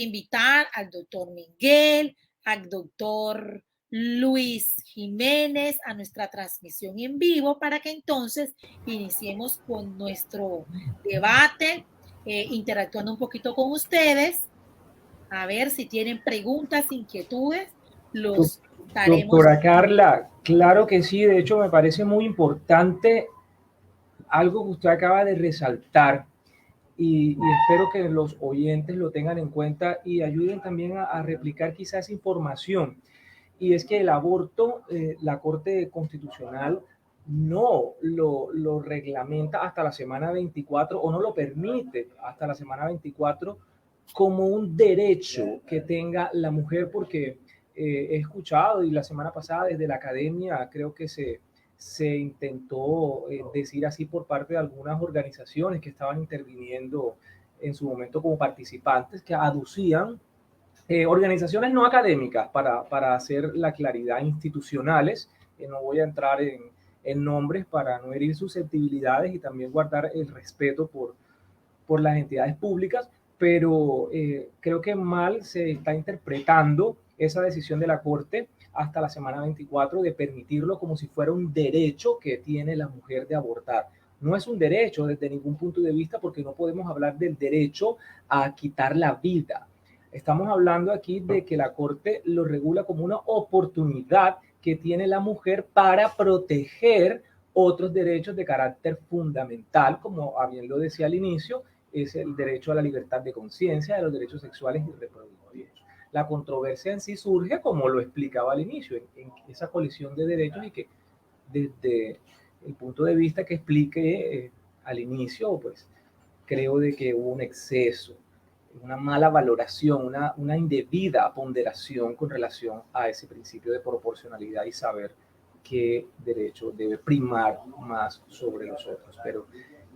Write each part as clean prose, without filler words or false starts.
invitar al doctor Miguel, al doctor Luis Jiménez a nuestra transmisión en vivo para que entonces iniciemos con nuestro debate, interactuando un poquito con ustedes, a ver si tienen preguntas, inquietudes, los estaremos. Doctora Carla, claro que sí, de hecho me parece muy importante algo que usted acaba de resaltar y espero que los oyentes lo tengan en cuenta y ayuden también a replicar quizás esa información. Y es que el aborto, la Corte Constitucional no lo reglamenta hasta la semana 24 o no lo permite hasta la semana 24 como un derecho que tenga la mujer, porque he escuchado y la semana pasada desde la academia creo que se intentó decir así por parte de algunas organizaciones que estaban interviniendo en su momento como participantes, que aducían organizaciones no académicas para hacer la claridad, institucionales, no voy a entrar en nombres para no herir susceptibilidades y también guardar el respeto por las entidades públicas, pero creo que mal se está interpretando esa decisión de la Corte hasta la semana 24 de permitirlo como si fuera un derecho que tiene la mujer de abortar. No es un derecho desde ningún punto de vista, porque no podemos hablar del derecho a quitar la vida. Estamos hablando aquí de que la Corte lo regula como una oportunidad que tiene la mujer para proteger otros derechos de carácter fundamental, como bien lo decía al inicio, es el derecho a la libertad de conciencia, de los derechos sexuales y reproductivos. La controversia en sí surge, como lo explicaba al inicio, en esa colisión de derechos, y que desde el punto de vista que expliqué al inicio, pues creo de que hubo un exceso, una mala valoración, una indebida ponderación con relación a ese principio de proporcionalidad y saber qué derecho debe primar más sobre los otros. Pero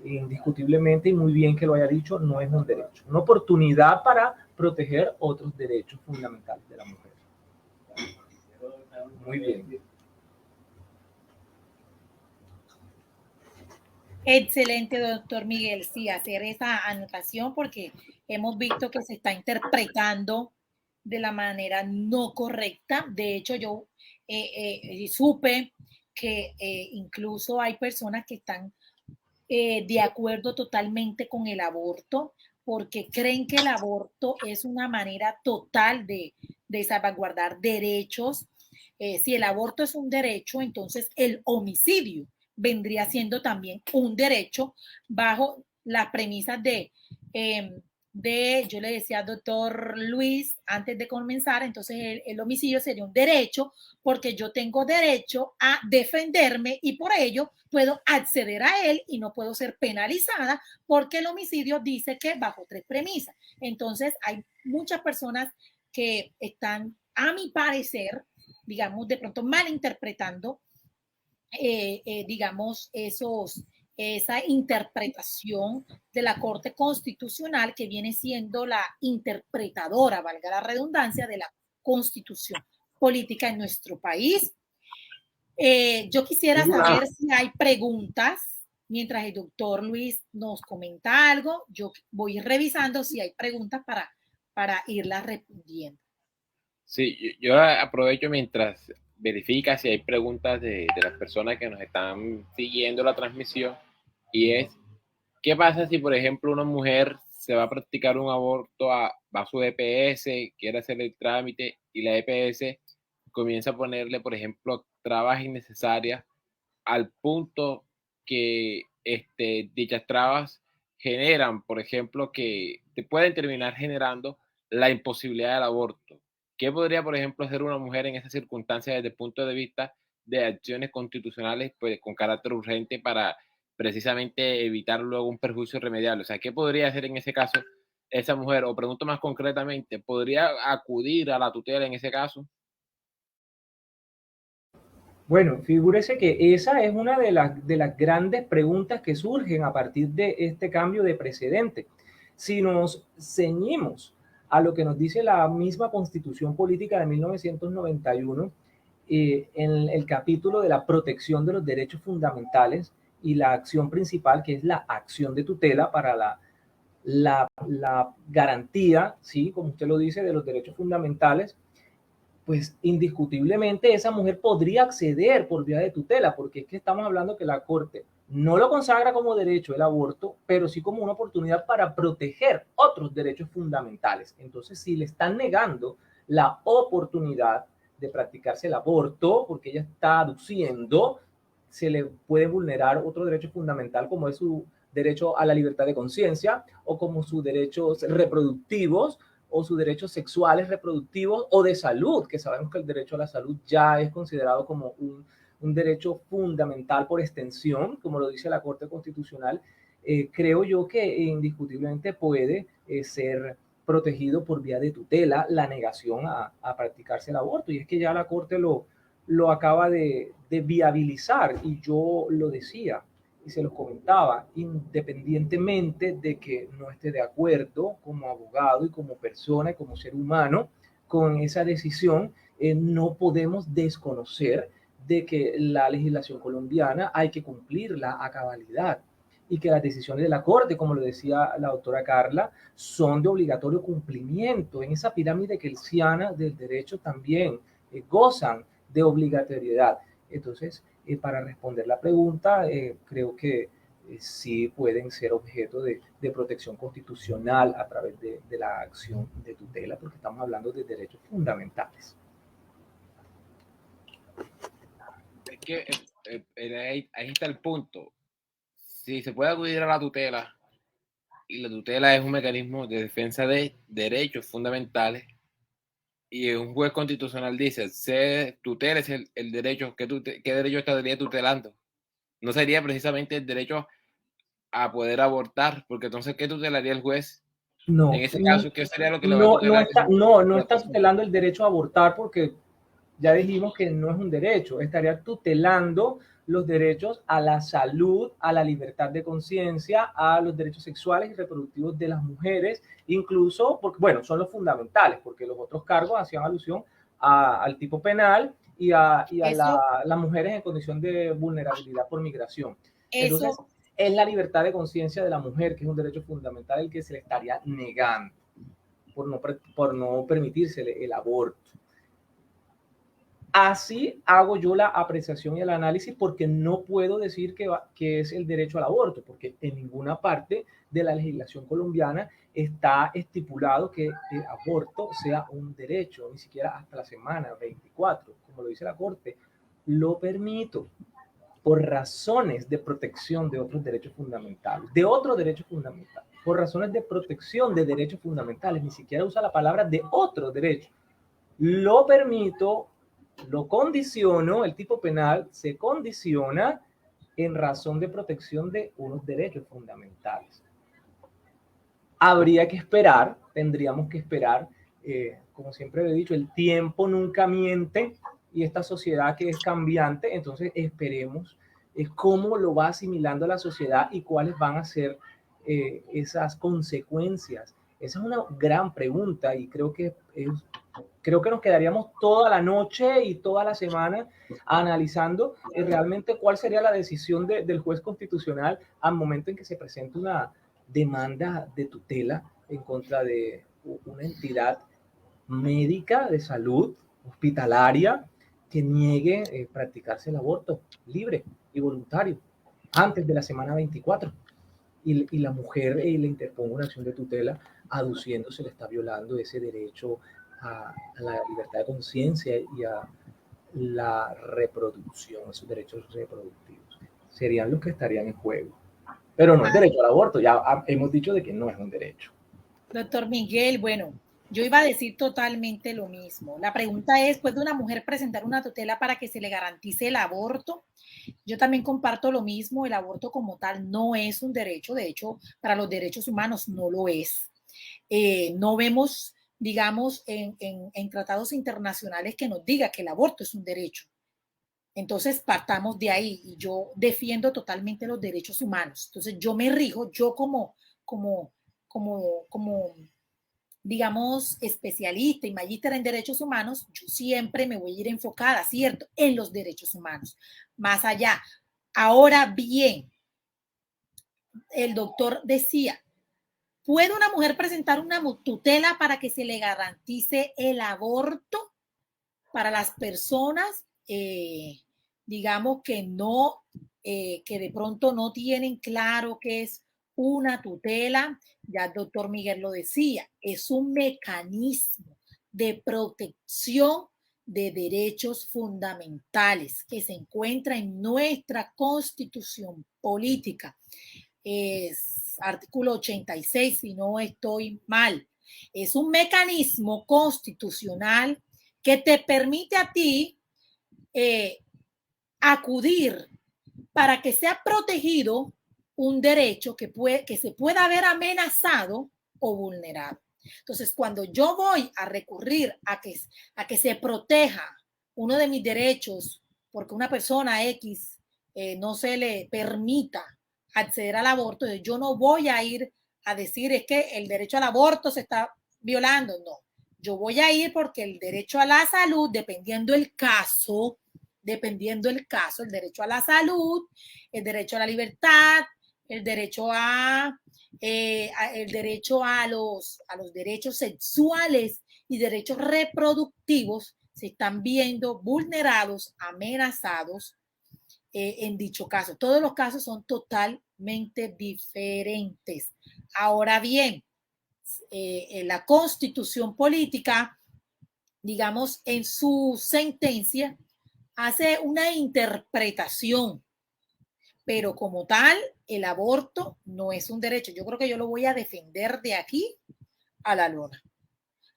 indiscutiblemente, y muy bien que lo haya dicho, no es un derecho, una oportunidad para proteger otros derechos fundamentales de la mujer. Muy bien. Excelente, doctor Miguel, sí, hacer esa anotación porque hemos visto que se está interpretando de la manera no correcta. De hecho, yo supe que incluso hay personas que están de acuerdo totalmente con el aborto porque creen que el aborto es una manera total de salvaguardar derechos. Si el aborto es un derecho, entonces el homicidio vendría siendo también un derecho bajo las premisas yo le decía al doctor Luis antes de comenzar, entonces el homicidio sería un derecho porque yo tengo derecho a defenderme y por ello puedo acceder a él y no puedo ser penalizada porque el homicidio dice que bajo 3 premisas. Entonces hay muchas personas que están, a mi parecer, digamos, de pronto malinterpretando, digamos, esa interpretación de la Corte Constitucional que viene siendo la interpretadora, valga la redundancia, de la Constitución política en nuestro país. Yo quisiera saber si hay preguntas. Mientras el doctor Luis nos comenta algo, yo voy revisando si hay preguntas para irlas respondiendo. Sí, yo aprovecho mientras verifica si hay preguntas de las personas que nos están siguiendo la transmisión, y es, ¿qué pasa si, por ejemplo, una mujer se va a practicar un aborto, va a su EPS, quiere hacer el trámite y la EPS comienza a ponerle, por ejemplo, trabas innecesarias al punto que dichas trabas generan, por ejemplo, que te pueden terminar generando la imposibilidad del aborto? ¿Qué podría, por ejemplo, hacer una mujer en esas circunstancias desde el punto de vista de acciones constitucionales, pues, con carácter urgente para precisamente evitar luego un perjuicio irremediable? O sea, ¿qué podría hacer en ese caso esa mujer? O pregunto más concretamente, ¿podría acudir a la tutela en ese caso? Bueno, figúrese que esa es una de las grandes preguntas que surgen a partir de este cambio de precedente. Si nos ceñimos a lo que nos dice la misma Constitución Política de 1991, en el capítulo de la protección de los derechos fundamentales y la acción principal, que es la acción de tutela para la garantía, ¿sí? Como usted lo dice, de los derechos fundamentales, pues indiscutiblemente esa mujer podría acceder por vía de tutela, porque es que estamos hablando que la Corte no lo consagra como derecho el aborto, pero sí como una oportunidad para proteger otros derechos fundamentales. Entonces, si le están negando la oportunidad de practicarse el aborto, porque ella está aduciendo, se le puede vulnerar otro derecho fundamental como es su derecho a la libertad de conciencia o como sus derechos reproductivos o sus derechos sexuales reproductivos o de salud, que sabemos que el derecho a la salud ya es considerado como un derecho fundamental por extensión, como lo dice la Corte Constitucional. Creo yo que indiscutiblemente puede ser protegido por vía de tutela la negación a practicarse el aborto. Y es que ya la Corte lo acaba de viabilizar, y yo lo decía y se los comentaba, independientemente de que no esté de acuerdo como abogado y como persona y como ser humano con esa decisión, no podemos desconocer de que la legislación colombiana hay que cumplirla a cabalidad y que las decisiones de la Corte, como lo decía la doctora Carla, son de obligatorio cumplimiento. En esa pirámide kelsiana del derecho también gozan de obligatoriedad. Entonces, para responder la pregunta, creo que sí pueden ser objeto de protección constitucional a través de la acción de tutela, porque estamos hablando de derechos fundamentales. Es que ahí está el punto. Si se puede acudir a la tutela, y la tutela es un mecanismo de defensa de derechos fundamentales, y un juez constitucional dice, se tuteles el derecho, ¿qué derecho estaría tutelando? No sería precisamente el derecho a poder abortar, porque entonces, ¿qué tutelaría el juez? No, En ese caso, ¿qué sería lo que le va a no, tutelar? no está tutelando el derecho a abortar, porque ya dijimos que no es un derecho, estaría tutelando los derechos a la salud, a la libertad de conciencia, a los derechos sexuales y reproductivos de las mujeres, incluso, porque, bueno, son los fundamentales, porque los otros cargos hacían alusión al tipo penal y a las mujeres en condición de vulnerabilidad por migración. Entonces, es la libertad de conciencia de la mujer, que es un derecho fundamental, el que se le estaría negando por no permitírsele el aborto. Así hago yo la apreciación y el análisis, porque no puedo decir que es el derecho al aborto, porque en ninguna parte de la legislación colombiana está estipulado que el aborto sea un derecho, ni siquiera hasta la semana 24, como lo dice la Corte. Lo permito por razones de protección de otros derechos fundamentales, por razones de protección de derechos fundamentales, ni siquiera usa la palabra de otro derecho. Lo permito, lo condiciono, el tipo penal se condiciona en razón de protección de unos derechos fundamentales. Habría que esperar, tendríamos que esperar, como siempre he dicho, el tiempo nunca miente y esta sociedad que es cambiante, entonces esperemos cómo lo va asimilando la sociedad y cuáles van a ser esas consecuencias. Esa es una gran pregunta y creo que nos quedaríamos toda la noche y toda la semana analizando realmente cuál sería la decisión del juez constitucional al momento en que se presente una demanda de tutela en contra de una entidad médica de salud hospitalaria que niegue practicarse el aborto libre y voluntario antes de la semana 24. Y la mujer le interponga una acción de tutela aduciendo se le está violando ese derecho a la libertad de conciencia y a la reproducción, esos derechos reproductivos. Serían los que estarían en juego. Pero no es derecho al aborto, ya hemos dicho de que no es un derecho. Doctor Miguel, bueno, yo iba a decir totalmente lo mismo. La pregunta es, ¿puede una mujer presentar una tutela para que se le garantice el aborto? Yo también comparto lo mismo, el aborto como tal no es un derecho, de hecho, para los derechos humanos no lo es. No vemos, digamos, en tratados internacionales que nos diga que el aborto es un derecho. Entonces, partamos de ahí y yo defiendo totalmente los derechos humanos. Entonces, yo me rijo, yo como digamos, especialista y magíster en derechos humanos, yo siempre me voy a ir enfocada, ¿cierto?, en los derechos humanos. Más allá. Ahora bien, el doctor decía, ¿Puede una mujer presentar una tutela para que se le garantice el aborto para las personas, digamos, que no, que de pronto no tienen claro qué es una tutela? Ya el doctor Miguel lo decía, es un mecanismo de protección de derechos fundamentales que se encuentra en nuestra Constitución política. Es artículo 86, si no estoy mal. Es un mecanismo constitucional que te permite a ti acudir para que sea protegido un derecho que se pueda ver amenazado o vulnerado. Entonces, cuando yo voy a recurrir a que se proteja uno de mis derechos porque una persona X no se le permita acceder al aborto, yo no voy a ir a decir es que el derecho al aborto se está violando, no. Yo voy a ir porque el derecho a la salud, dependiendo el caso, el derecho a la salud, el derecho a la libertad, el derecho a los derechos sexuales y derechos reproductivos se están viendo vulnerados, amenazados en dicho caso. Todos los casos son totalmente diferentes. Ahora bien, la Constitución política, digamos, en su sentencia, hace una interpretación, pero como tal, el aborto no es un derecho. Yo creo que yo lo voy a defender de aquí a la luna.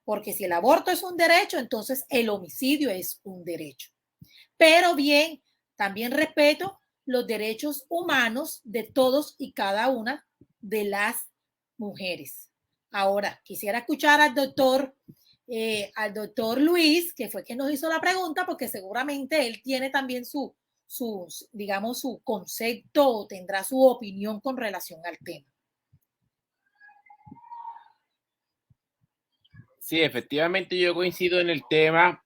Porque si el aborto es un derecho, entonces el homicidio es un derecho. Pero bien, también respeto los derechos humanos de todos y cada una de las mujeres. Ahora, quisiera escuchar al doctor Luis, que fue quien nos hizo la pregunta, porque seguramente él tiene también digamos, su concepto o tendrá su opinión con relación al tema. Sí, efectivamente yo coincido en el tema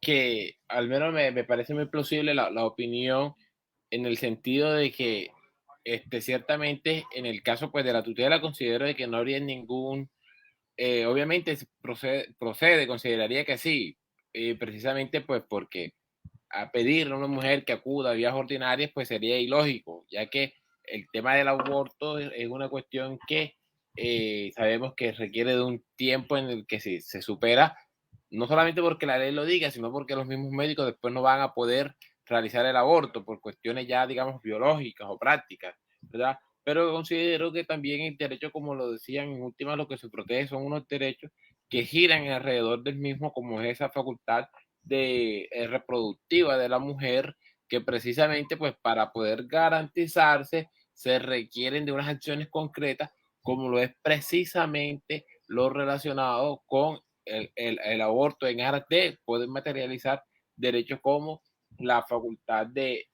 que al menos me parece muy plausible la opinión en el sentido de que ciertamente en el caso pues de la tutela considero de que no habría ningún, obviamente consideraría que sí, precisamente pues porque a pedirle a una mujer que acuda a vías ordinarias pues sería ilógico, ya que el tema del aborto es una cuestión que sabemos que requiere de un tiempo en el que se supera, no solamente porque la ley lo diga, sino porque los mismos médicos después no van a poder realizar el aborto por cuestiones ya, digamos, biológicas o prácticas, ¿verdad? Pero considero que también el derecho, como lo decían, en última lo que se protege son unos derechos que giran alrededor del mismo, como es esa facultad de reproductiva de la mujer, que precisamente pues para poder garantizarse se requieren de unas acciones concretas, como lo es precisamente lo relacionado con el aborto en aras de poder materializar derechos como la facultad de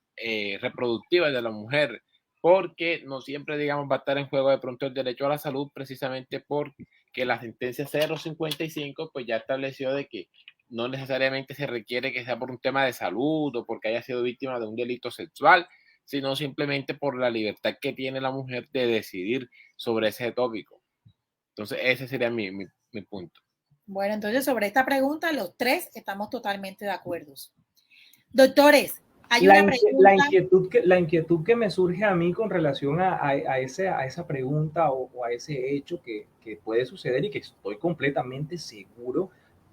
reproductiva de la mujer, porque no siempre, digamos, va a estar en juego de pronto el derecho a la salud, precisamente porque la sentencia 055 pues ya estableció de que no necesariamente se requiere que sea por un tema de salud o porque haya sido víctima de un delito sexual, sino simplemente por la libertad que tiene la mujer de decidir sobre ese tópico. Entonces, ese sería mi punto. Bueno, entonces sobre esta pregunta los tres estamos totalmente de acuerdo. Doctores, hay una pregunta. La inquietud que me surge a mí con relación a esa pregunta o a ese hecho que puede suceder y que estoy completamente seguro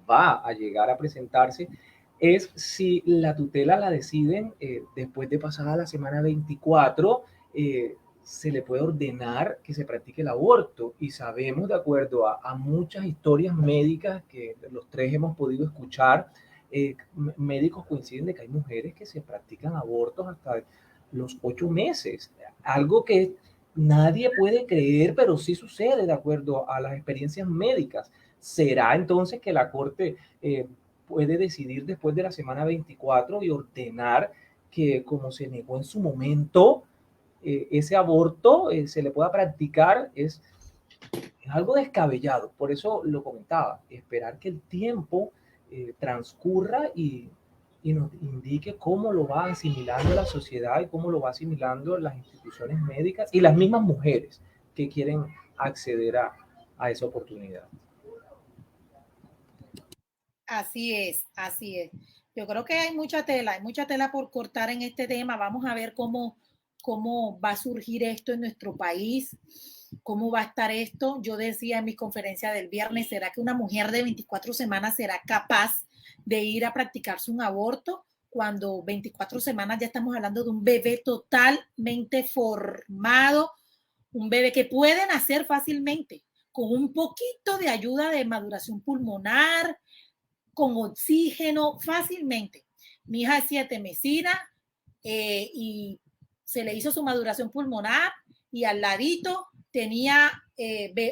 va a llegar a presentarse, es si la tutela la deciden después de pasada la semana 24, se le puede ordenar que se practique el aborto. Y sabemos, de acuerdo a muchas historias médicas que los tres hemos podido escuchar, médicos coinciden de que hay mujeres que se practican abortos hasta los 8 meses, algo que nadie puede creer, pero sí sucede de acuerdo a las experiencias médicas. ¿Será entonces que la Corte puede decidir después de la semana 24 y ordenar que, como se negó en su momento, ese aborto se le pueda practicar? Es algo descabellado, por eso lo comentaba, esperar que el tiempo transcurra y nos indique cómo lo va asimilando la sociedad y cómo lo va asimilando las instituciones médicas y las mismas mujeres que quieren acceder a esa oportunidad. Así es, así es. Yo creo que hay mucha tela por cortar en este tema. Vamos a ver cómo va a surgir esto en nuestro país, cómo va a estar esto. Yo decía en mi conferencia del viernes, ¿será que una mujer de 24 semanas será capaz de ir a practicarse un aborto? Cuando 24 semanas ya estamos hablando de un bebé totalmente formado, un bebé que puede nacer fácilmente, con un poquito de ayuda de maduración pulmonar, con oxígeno fácilmente. Mi hija es 7 mesina y se le hizo su maduración pulmonar y al ladito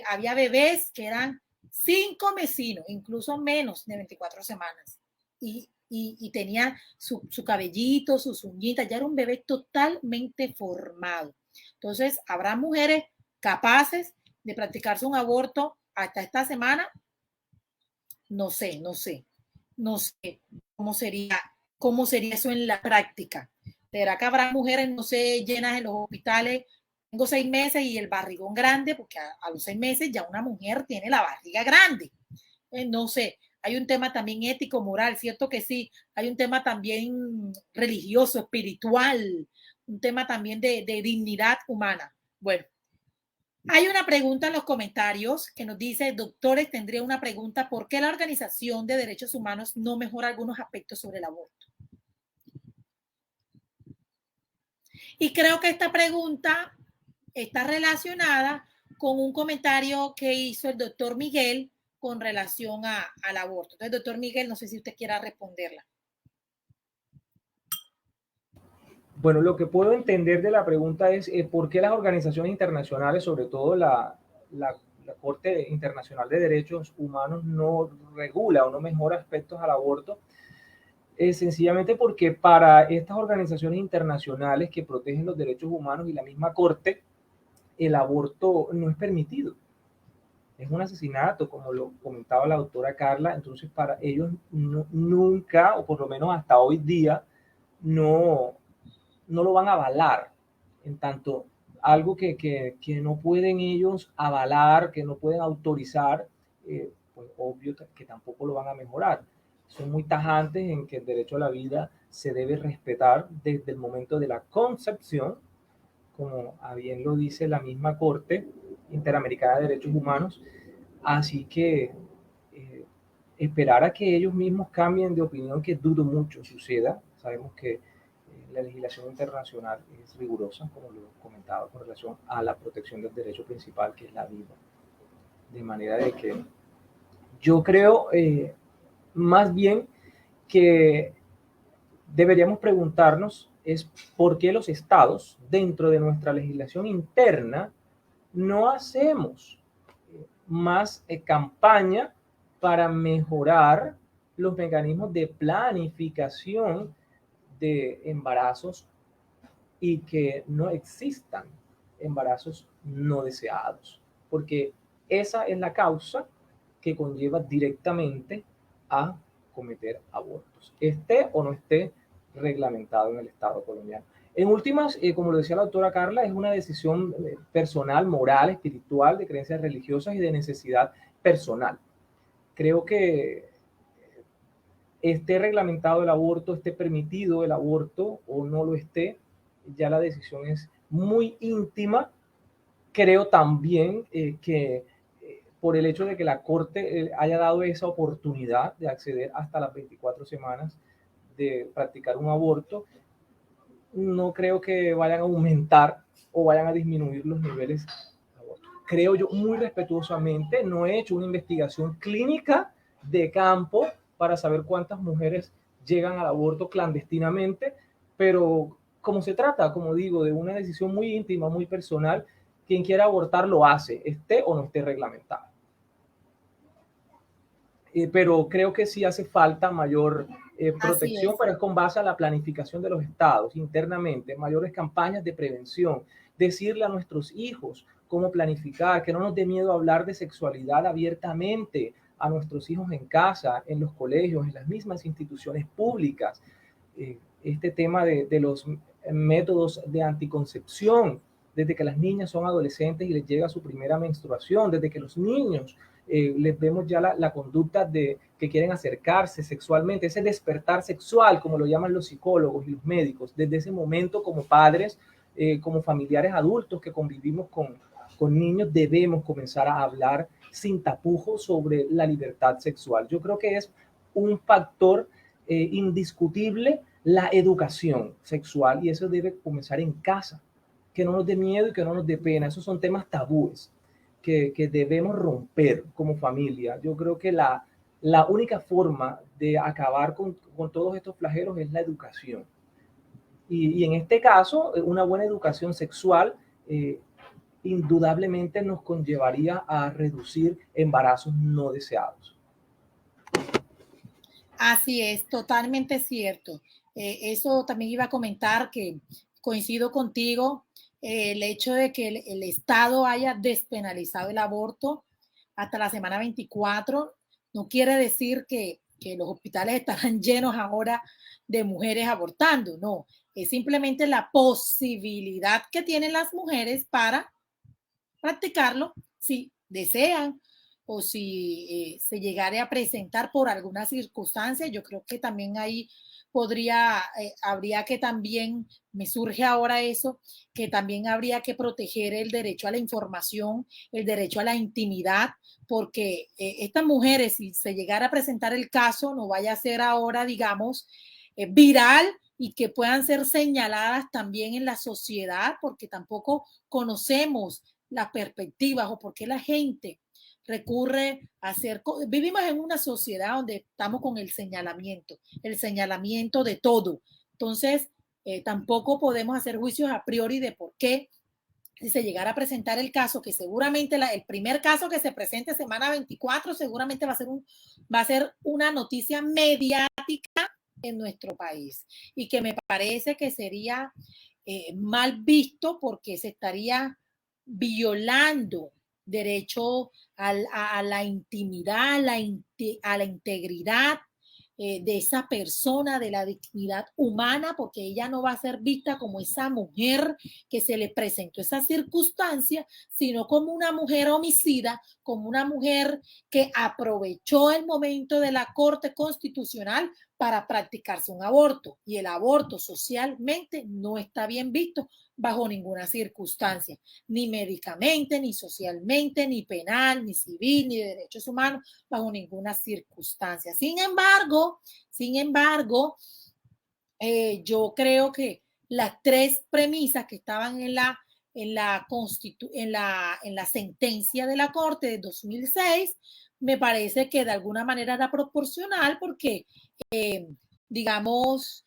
había bebés que eran 5 mesinos, incluso menos de 24 semanas. Y tenía su cabellito, sus uñitas, ya era un bebé totalmente formado. Entonces, habrá mujeres capaces de practicarse un aborto hasta esta semana. No sé cómo sería eso en la práctica. ¿Será que habrá mujeres, no sé, llenas en los hospitales? Tengo 6 meses y el barrigón grande, porque a los 6 meses ya una mujer tiene la barriga grande. No sé, hay un tema también ético, moral, cierto que sí, hay un tema también religioso, espiritual, un tema también de dignidad humana. Bueno, hay una pregunta en los comentarios que nos dice, doctores, tendría una pregunta, ¿por qué la Organización de Derechos Humanos no mejora algunos aspectos sobre el aborto? Y creo que esta pregunta está relacionada con un comentario que hizo el doctor Miguel con relación al aborto. Entonces, doctor Miguel, no sé si usted quiera responderla. Bueno, lo que puedo entender de la pregunta es por qué las organizaciones internacionales, sobre todo la Corte Internacional de Derechos Humanos, no regula o no mejora aspectos al aborto. Sencillamente porque para estas organizaciones internacionales que protegen los derechos humanos y la misma Corte, el aborto no es permitido. Es un asesinato, como lo comentaba la doctora Carla. Entonces, para ellos nunca, o por lo menos hasta hoy día, no lo van a avalar. En tanto, algo que no pueden ellos avalar, que no pueden autorizar, pues obvio que tampoco lo van a mejorar. Son muy tajantes en que el derecho a la vida se debe respetar desde el momento de la concepción, como a bien lo dice la misma Corte Interamericana de Derechos Humanos. Así que esperar a que ellos mismos cambien de opinión, que dudo mucho suceda. Sabemos que la legislación internacional es rigurosa, como lo comentaba, con relación a la protección del derecho principal, que es la vida. De manera de que yo creo más bien que deberíamos preguntarnos es por qué los estados, dentro de nuestra legislación interna, no hacemos más campaña para mejorar los mecanismos de planificación de embarazos y que no existan embarazos no deseados, porque esa es la causa que conlleva directamente a cometer abortos, esté o no esté reglamentado en el Estado colombiano. En últimas, como lo decía la doctora Carla, es una decisión personal, moral, espiritual, de creencias religiosas y de necesidad personal. Creo que esté reglamentado el aborto, esté permitido el aborto o no lo esté, ya la decisión es muy íntima. Creo también que por el hecho de que la Corte haya dado esa oportunidad de acceder hasta las 24 semanas de practicar un aborto, no creo que vayan a aumentar o vayan a disminuir los niveles de aborto. Creo yo, muy respetuosamente, no he hecho una investigación clínica de campo para saber cuántas mujeres llegan al aborto clandestinamente, pero como se trata, como digo, de una decisión muy íntima, muy personal, quien quiera abortar lo hace, esté o no esté reglamentado. Pero creo que sí hace falta mayor protección, pero es con base a la planificación de los estados internamente, mayores campañas de prevención, decirle a nuestros hijos cómo planificar, que no nos dé miedo hablar de sexualidad abiertamente a nuestros hijos en casa, en los colegios, en las mismas instituciones públicas. Este tema de los métodos de anticoncepción, desde que las niñas son adolescentes y les llega su primera menstruación, desde que los niños les vemos ya la conducta de que quieren acercarse sexualmente, ese despertar sexual, como lo llaman los psicólogos y los médicos, desde ese momento como padres, como familiares adultos que convivimos con niños, debemos comenzar a hablar sin tapujos sobre la libertad sexual. Yo creo que es un factor indiscutible la educación sexual y eso debe comenzar en casa, que no nos dé miedo y que no nos dé pena. Esos son temas tabúes que debemos romper como familia. Yo creo que la única forma de acabar con todos estos flagelos es la educación. Y en este caso, una buena educación sexual indudablemente nos conllevaría a reducir embarazos no deseados. Así es, totalmente cierto. Eso también iba a comentar que coincido contigo, el hecho de que el Estado haya despenalizado el aborto hasta la semana 24 no quiere decir que los hospitales estarán llenos ahora de mujeres abortando, no, es simplemente la posibilidad que tienen las mujeres para practicarlo si desean o si se llegara a presentar por alguna circunstancia. Yo creo que también ahí habría que también, me surge ahora eso, que también habría que proteger el derecho a la información, el derecho a la intimidad, porque estas mujeres, si se llegara a presentar el caso, no vaya a ser ahora, digamos, viral y que puedan ser señaladas también en la sociedad, porque tampoco conocemos las perspectivas o por qué la gente recurre a hacer. Vivimos en una sociedad donde estamos con el señalamiento de todo. Entonces, tampoco podemos hacer juicios a priori de por qué, si se llegara a presentar el caso, que seguramente el primer caso que se presente semana 24, seguramente va a ser una noticia mediática en nuestro país y que me parece que sería mal visto porque se estaría violando derecho a la intimidad, a la integridad de esa persona, de la dignidad humana, porque ella no va a ser vista como esa mujer que se le presentó esa circunstancia, sino como una mujer homicida, como una mujer que aprovechó el momento de la Corte Constitucional para practicarse un aborto. Y el aborto socialmente no está bien visto bajo ninguna circunstancia, ni médicamente, ni socialmente, ni penal, ni civil, ni de derechos humanos, bajo ninguna circunstancia. Sin embargo, yo creo que las tres premisas que estaban en la sentencia de la Corte de 2006, me parece que de alguna manera era proporcional porque, digamos,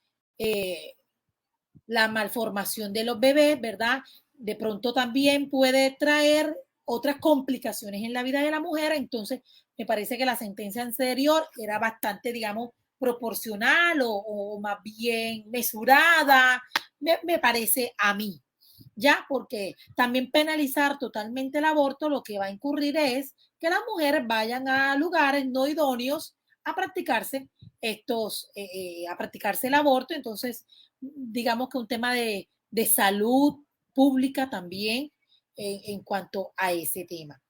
la malformación de los bebés, ¿verdad? De pronto también puede traer otras complicaciones en la vida de la mujer. Entonces, me parece que la sentencia anterior era bastante, digamos, proporcional o más bien mesurada, me parece a mí. Ya, porque también penalizar totalmente el aborto lo que va a incurrir es que las mujeres vayan a lugares no idóneos a practicarse a practicarse el aborto. Entonces, digamos que un tema de salud pública también en cuanto a ese tema.